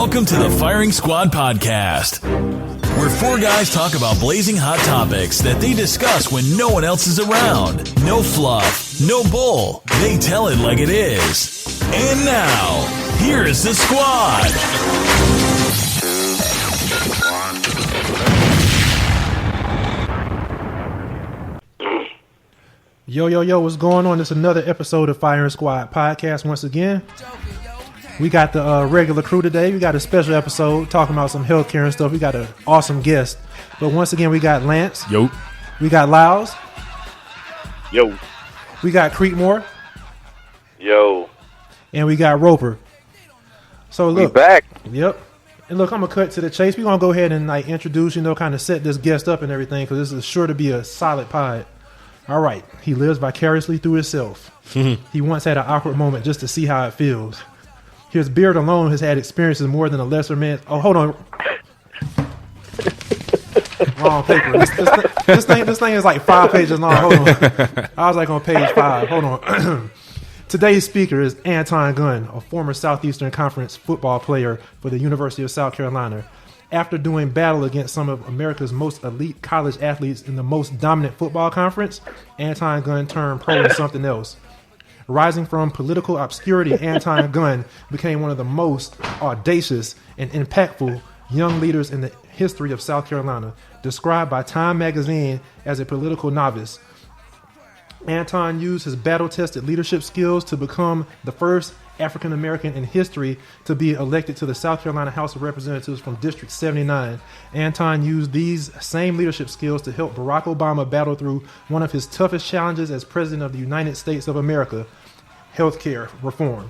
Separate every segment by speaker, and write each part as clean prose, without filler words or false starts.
Speaker 1: Welcome to the Firing Squad Podcast, where four guys talk about blazing hot topics that they discuss when no one else is around. No fluff, no bull. They tell it like it is. And now, here is the squad.
Speaker 2: Yo, what's going on? It's another episode of Firing Squad Podcast once again. We got the regular crew today. We got a special episode talking about some healthcare and stuff. We got an awesome guest. But once again, we got Lance.
Speaker 3: Yo.
Speaker 2: We got Lyles.
Speaker 4: Yo.
Speaker 2: We got Creekmore.
Speaker 4: Yo.
Speaker 2: And we got Roper. So look.
Speaker 4: We back.
Speaker 2: Yep. And look, I'm going to cut to the chase. We're going to go ahead and introduce, kind of set this guest up and everything, because this is sure to be a solid pod. All right. He lives vicariously through himself. He once had an awkward moment just to see how it feels. His beard alone has had experiences more than a lesser man. Oh, hold on. Wrong paper. This thing is like 5 pages long. Hold on. I was on page 5. Hold on. Today's speaker is Anton Gunn, a former Southeastern Conference football player for the University of South Carolina. After doing battle against some of America's most elite college athletes in the most dominant football conference, Anton Gunn turned pro in something else. Rising from political obscurity, Anton Gunn became one of the most audacious and impactful young leaders in the history of South Carolina, described by Time magazine as a political novice. Anton used his battle-tested leadership skills to become the first African-American in history to be elected to the South Carolina House of Representatives from District 79. Anton used these same leadership skills to help Barack Obama battle through one of his toughest challenges as President of the United States of America, healthcare reform.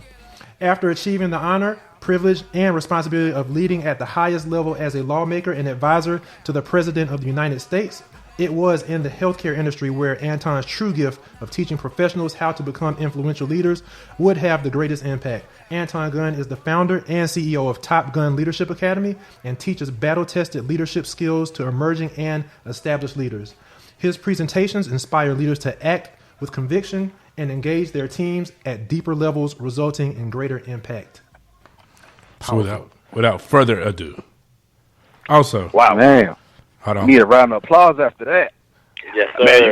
Speaker 2: After achieving the honor, privilege, and responsibility of leading at the highest level as a lawmaker and advisor to the President of the United States, it was in the healthcare industry where Anton's true gift of teaching professionals how to become influential leaders would have the greatest impact. Anton Gunn is the founder and CEO of Top Gun Leadership Academy and teaches battle-tested leadership skills to emerging and established leaders. His presentations inspire leaders to act with conviction and engage their teams at deeper levels, resulting in greater impact.
Speaker 3: So without further ado, also,
Speaker 4: Wow, man.
Speaker 3: hold on.
Speaker 4: Need a round of applause after that.
Speaker 5: Yes, sir.
Speaker 6: Man,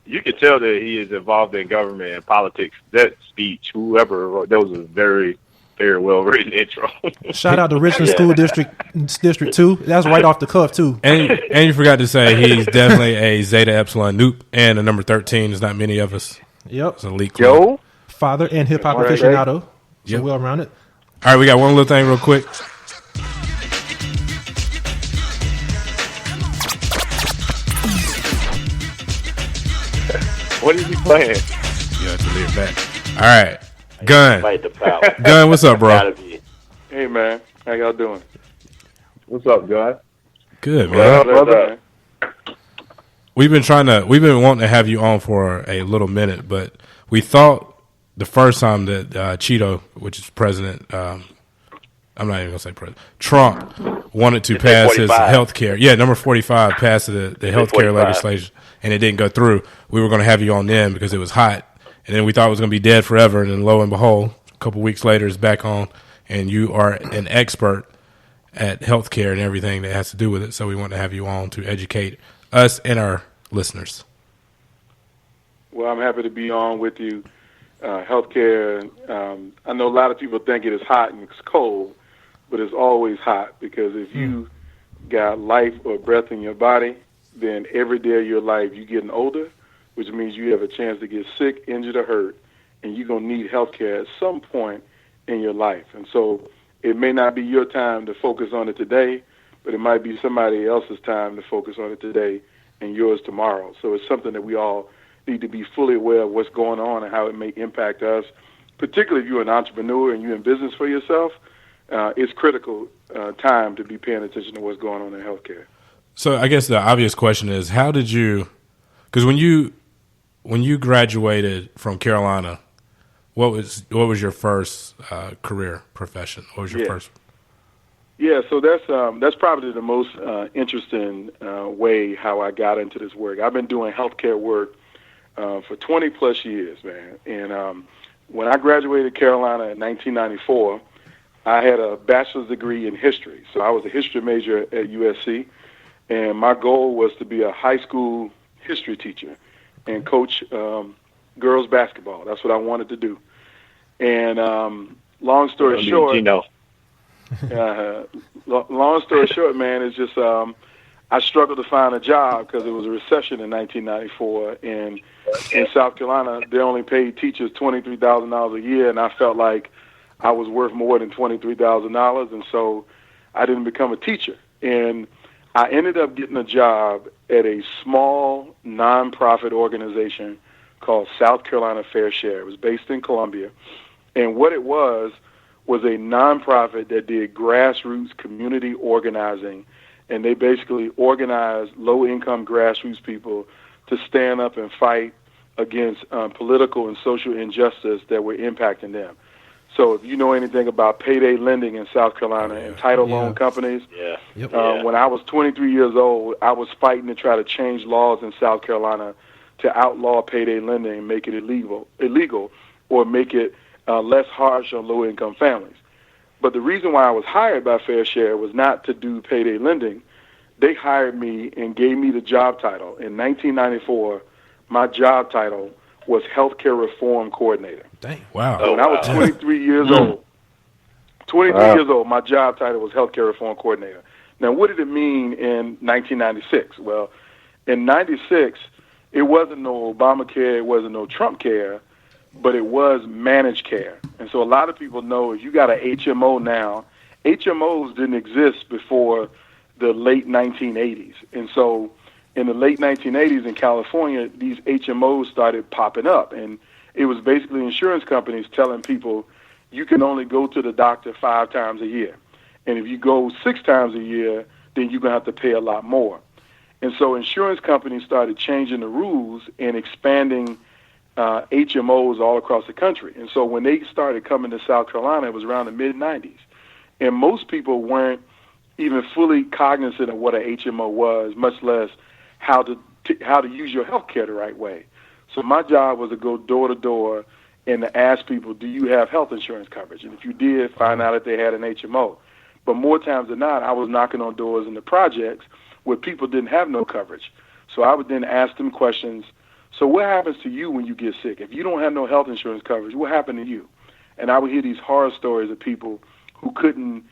Speaker 6: you could tell that he is involved in government and politics. That speech, whoever wrote, that was a very, very well written intro.
Speaker 2: Shout out to Richland School District 2. That's right off the cuff, too.
Speaker 3: And you forgot to say he's definitely a Zeta Epsilon Nuke and a number 13. There's not many of us.
Speaker 2: Yep.
Speaker 3: It's an elite club.
Speaker 4: Yo.
Speaker 2: Father and hip-hop
Speaker 4: Right,
Speaker 2: aficionado. So
Speaker 3: Yep.
Speaker 2: well-rounded.
Speaker 3: All right, we got one little thing real quick.
Speaker 6: What is he playing?
Speaker 3: You have to leave it back. All right. Gun.
Speaker 5: Fight the power.
Speaker 3: Gun, what's up, bro?
Speaker 5: Gotta be.
Speaker 7: Hey, man. How y'all doing?
Speaker 6: What's up, guys?
Speaker 3: Good, man.
Speaker 6: Well, brother.
Speaker 3: We've been wanting to have you on for a little minute, but we thought the first time that Cheeto, which is president, I'm not even gonna say president, Trump wanted to pass his
Speaker 5: 45.
Speaker 3: health care. Yeah, number 45 passed the health care
Speaker 5: 45.
Speaker 3: legislation, and it didn't go through. We were gonna have you on then because it was hot, and then we thought it was gonna be dead forever, and then lo and behold, a couple weeks later, it's back on, and you are an expert at healthcare and everything that has to do with it. So we want to have you on to educate us and our listeners.
Speaker 7: Well, I'm happy to be on with you. Healthcare, I know a lot of people think it is hot and it's cold, but it's always hot because if you got life or breath in your body, then every day of your life you're getting older, which means you have a chance to get sick, injured, or hurt, and you're going to need healthcare at some point in your life. And so it may not be your time to focus on it today, but it might be somebody else's time to focus on it today and yours tomorrow. So it's something that we all need to be fully aware of what's going on and how it may impact us, particularly if you're an entrepreneur and you're in business for yourself. It's critical time to be paying attention to what's going on in healthcare.
Speaker 3: So I guess the obvious question is, how did you, because when you graduated from Carolina, what was your first career profession? What was your first?
Speaker 7: Yeah, so that's probably the most interesting way how I got into this work. I've been doing healthcare work for 20 plus years, man. And when I graduated Carolina in 1994, I had a bachelor's degree in history. So I was a history major at USC, and my goal was to be a high school history teacher and coach girls basketball. That's what I wanted to do. And long story short, long story short, man, is just I struggled to find a job because it was a recession in 1994, and in South Carolina they only paid teachers $23,000 a year, and I felt like I was worth more than $23,000, and so I didn't become a teacher. And I ended up getting a job at a small nonprofit organization called South Carolina Fair Share. It was based in Columbia, and what it was a nonprofit that did grassroots community organizing, and they basically organized low-income grassroots people to stand up and fight against political and social injustice that were impacting them. So if you know anything about payday lending in South Carolina and title loan companies, when I was 23 years old, I was fighting to try to change laws in South Carolina to outlaw payday lending and make it illegal, or make it less harsh on low-income families. But the reason why I was hired by Fair Share was not to do payday lending. They hired me and gave me the job title. In 1994, my job title was Healthcare Reform Coordinator.
Speaker 2: Dang.
Speaker 3: Wow.
Speaker 7: So when I was 23 years old, years old, my job title was Healthcare Reform Coordinator. Now, what did it mean in 1996? Well, in 96, it wasn't no Obamacare, it wasn't no Trumpcare, but it was managed care. And so a lot of people know if you got an HMO now, HMOs didn't exist before the late 1980s. And so in the late 1980s in California, these HMOs started popping up. And it was basically insurance companies telling people you can only go to the doctor 5 times a year. And if you go 6 times a year, then you're going to have to pay a lot more. And so insurance companies started changing the rules and expanding HMOs all across the country. And so when they started coming to South Carolina, it was around the mid-90s. And most people weren't even fully cognizant of what an HMO was, much less how to use your health care the right way. So my job was to go door to door and to ask people, do you have health insurance coverage? And if you did, find out if they had an HMO. But more times than not, I was knocking on doors in the projects where people didn't have no coverage. So I would then ask them questions. So what happens to you when you get sick? If you don't have no health insurance coverage, what happened to you? And I would hear these horror stories of people who couldn't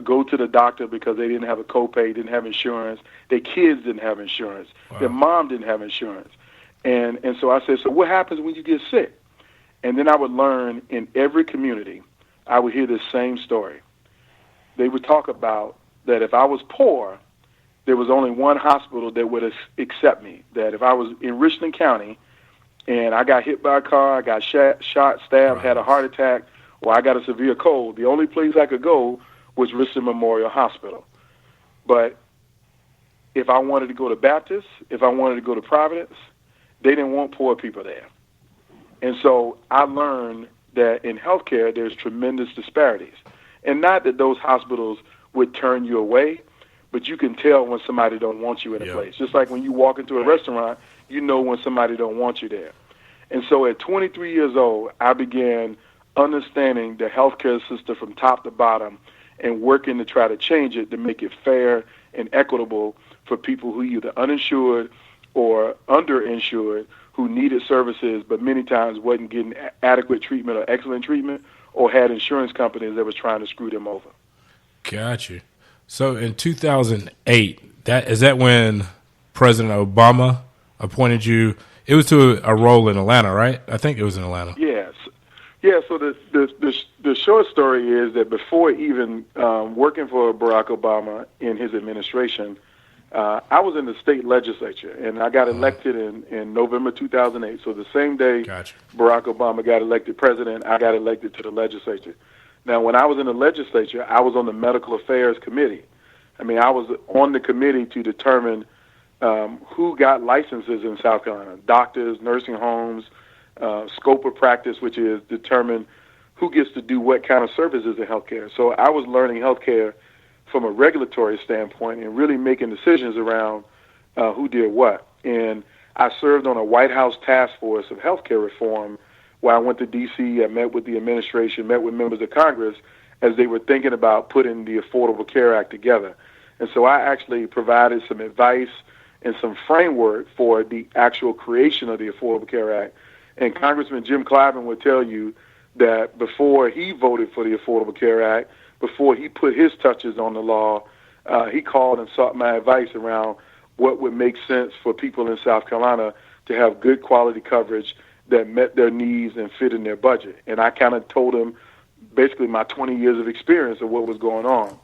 Speaker 7: go to the doctor because they didn't have a copay, didn't have insurance. Their kids didn't have insurance. Wow. Their mom didn't have insurance. And so I said, so what happens when you get sick? And then I would learn in every community, I would hear this same story. They would talk about that if I was poor, there was only one hospital that would accept me. That if I was in Richland County and I got hit by a car, I got shot, stabbed, had a heart attack, or I got a severe cold, the only place I could go was Richland Memorial Hospital. But if I wanted to go to Baptist, if I wanted to go to Providence, they didn't want poor people there. And so I learned that in healthcare, there's tremendous disparities. And not that those hospitals would turn you away, but you can tell when somebody don't want you in a place. Just like when you walk into a restaurant, you know when somebody don't want you there. And so at 23 years old, I began understanding the healthcare system from top to bottom and working to try to change it to make it fair and equitable for people who either uninsured or underinsured who needed services but many times wasn't getting adequate treatment or excellent treatment or had insurance companies that was trying to screw them over.
Speaker 3: Gotcha. So in 2008, is that when President Obama appointed you? It was to a role in Atlanta, right? I think it was in Atlanta.
Speaker 7: Yes. Yeah, so the short story is that before even working for Barack Obama in his administration, I was in the state legislature, and I got elected in November 2008. So the same day Barack Obama got elected president, I got elected to the legislature. Now, when I was in the legislature, I was on the Medical Affairs Committee. I mean, I was on the committee to determine who got licenses in South Carolina, doctors, nursing homes, scope of practice, which is determine who gets to do what kind of services in healthcare. So I was learning healthcare from a regulatory standpoint and really making decisions around who did what. And I served on a White House task force of healthcare reform where I went to D.C., I met with the administration, met with members of Congress, as they were thinking about putting the Affordable Care Act together. And so I actually provided some advice and some framework for the actual creation of the Affordable Care Act. And Congressman Jim Clyburn would tell you that before he voted for the Affordable Care Act, before he put his touches on the law, he called and sought my advice around what would make sense for people in South Carolina to have good quality coverage that met their needs and fit in their budget. And I kind of told him basically my 20 years of experience of what was going on.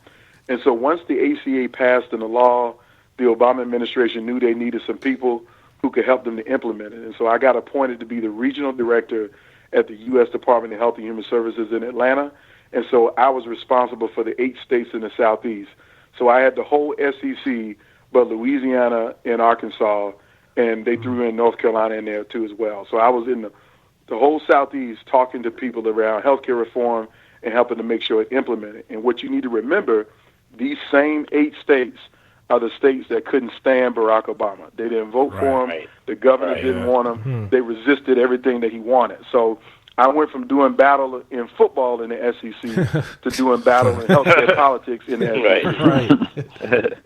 Speaker 7: And so once the ACA passed in the law, the Obama administration knew they needed some people who could help them to implement it. And so I got appointed to be the regional director at the U.S. Department of Health and Human Services in Atlanta. And so I was responsible for the 8 states in the Southeast. So I had the whole SEC, but Louisiana and Arkansas, and they threw in North Carolina in there too as well. So I was in the whole Southeast talking to people around healthcare reform and helping to make sure it implemented. And what you need to remember, these same 8 states are the states that couldn't stand Barack Obama. They didn't vote for him. The governor didn't want him. They resisted everything that he wanted. So I went from doing battle in football in the SEC to doing battle in healthcare politics in the SEC.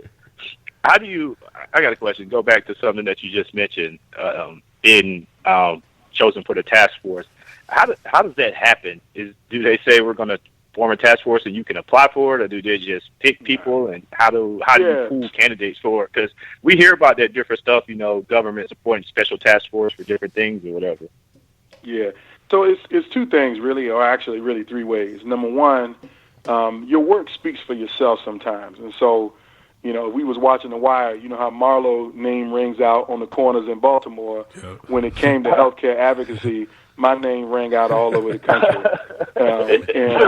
Speaker 6: How do you? I got a question. Go back to something that you just mentioned. Being chosen for the task force. How does that happen? Do they say we're going to form a task force and you can apply for it, or do they just pick people? And how do you pool candidates for it? Because we hear about that different stuff. Government supporting special task force for different things or whatever.
Speaker 7: Yeah. So it's 2 things really, or actually really 3 ways. Number one, your work speaks for yourself sometimes, and so. We was watching The Wire. You know how Marlowe's name rings out on the corners in Baltimore. Yep. When it came to healthcare advocacy, my name rang out all over the country. And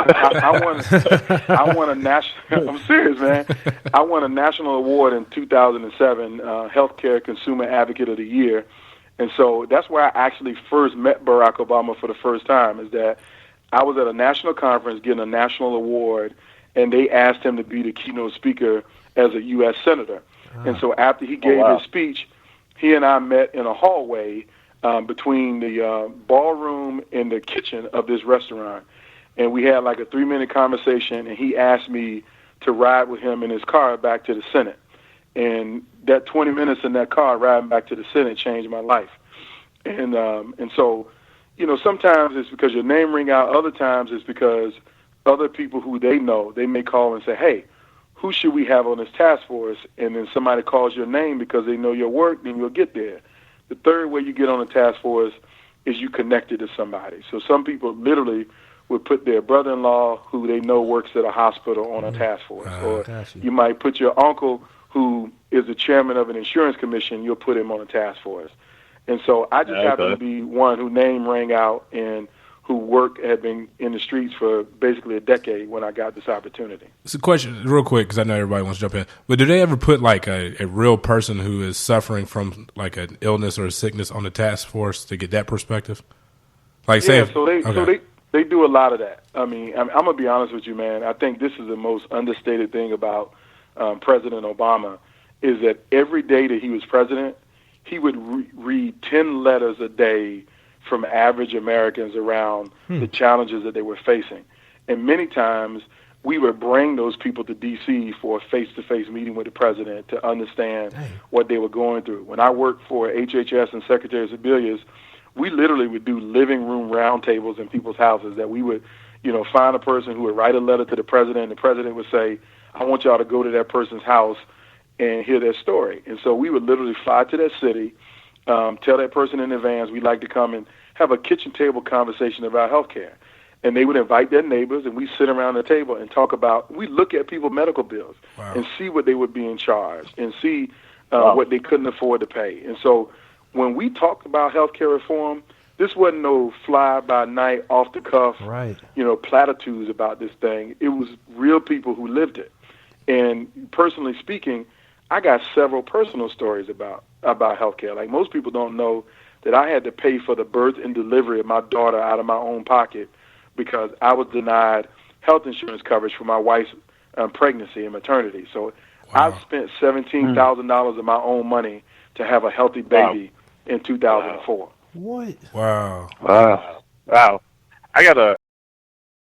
Speaker 7: I won a national. I'm serious, man. I won a national award in 2007, Healthcare Consumer Advocate of the Year. And so that's where I actually first met Barack Obama for the first time. Is that I was at a national conference getting a national award, and they asked him to be the keynote speaker as a U.S. Senator. And so after he gave his speech, he and I met in a hallway between the ballroom and the kitchen of this restaurant. And we had like a 3-minute conversation, and he asked me to ride with him in his car back to the Senate. And that 20 minutes in that car riding back to the Senate changed my life. And so, sometimes it's because your name ring out. Other times it's because other people who they know, they may call and say, hey, who should we have on this task force? And then somebody calls your name because they know your work, then you'll get there. The third way you get on a task force is you connected to somebody. So some people literally would put their brother-in-law who they know works at a hospital on a task force. Or you might put your uncle who is the chairman of an insurance commission, you'll put him on a task force. And so I just happen to be one who name rang out and who had been in the streets for basically a decade when I got this opportunity.
Speaker 3: It's a question, real quick, because I know everybody wants to jump in. But do they ever put like a real person who is suffering from like an illness or a sickness on the task force to get that perspective? Like,
Speaker 7: so they do a lot of that. I mean, I'm gonna be honest with you, man. I think this is the most understated thing about President Obama is that every day that he was president, he would read 10 letters a day from average Americans around the challenges that they were facing. And many times we would bring those people to D.C. for a face-to-face meeting with the president to understand what they were going through. When I worked for HHS and Secretary Sebelius, we literally would do living room roundtables in people's houses that we would, find a person who would write a letter to the president, and the president would say, I want y'all to go to that person's house and hear their story. And so we would literally fly to that city, tell that person in advance we'd like to come and have a kitchen table conversation about healthcare. And they would invite their neighbors, and we sit around the table and talk about, we look at people's medical bills and see what they would be in charge and see what they couldn't afford to pay. And so when we talked about healthcare reform, this wasn't no fly-by-night, off-the-cuff, platitudes about this thing. It was real people who lived it. And personally speaking, I got several personal stories about healthcare. Like most people don't know that I had to pay for the birth and delivery of my daughter out of my own pocket because I was denied health insurance coverage for my wife's pregnancy and maternity. So I spent $17,000 of my own money to have a healthy baby in 2004.
Speaker 2: What?
Speaker 3: Wow.
Speaker 6: I got